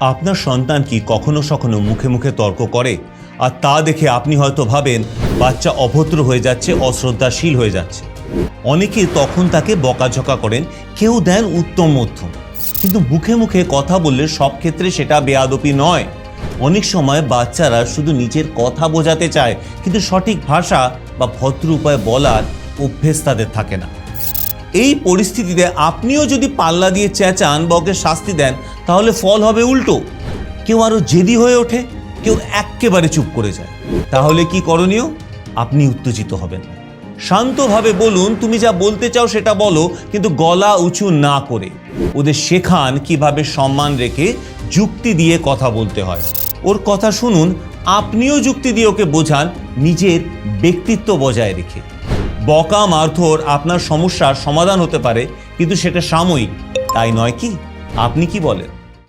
আপনার সন্তান কি কখনো সখনো মুখে মুখে তর্ক করে, আর তা দেখে আপনি হয়তো ভাবেন বাচ্চা অভদ্র হয়ে যাচ্ছে, অশ্রদ্ধাশীল হয়ে যাচ্ছে। অনেকে তখন তাকে বকাঝকা করেন, কেউ দেন উত্তম মধ্যম। কিন্তু মুখে মুখে কথা বললে সব ক্ষেত্রে সেটা বেয়াদবি নয়। অনেক সময় বাচ্চারা শুধু নিজের কথা বোঝাতে চায়, কিন্তু সঠিক ভাষা বা ভদ্র উপায় বলার অভ্যেস তাদের থাকে না। এই পরিস্থিতিতে আপনিও যদি পাল্লা দিয়ে চেঁচান বা ওকে শাস্তি দেন, তাহলে ফল হবে উল্টো। কেউ আরো জেদি হয়ে ওঠে, কেউ এক্কেবারে চুপ করে যায়। তাহলে কি করণীয়? আপনি উত্তেজিত হবেন না, শান্তভাবে বলুন, তুমি যা বলতে চাও সেটা বলো, কিন্তু গলা উঁচু না করে। ওদের শেখান কিভাবে সম্মান রেখে যুক্তি দিয়ে কথা বলতে হয়। ওর কথা শুনুন, আপনিও যুক্তি দিয়ে ওকে বোঝান, নিজের ব্যক্তিত্ব বজায় রেখে। বকা মারধর আপনার সমস্যার সমাধান হতে পারে, কিন্তু সেটা সাময়িক, তাই নয় কি? আপনি কি বলেন?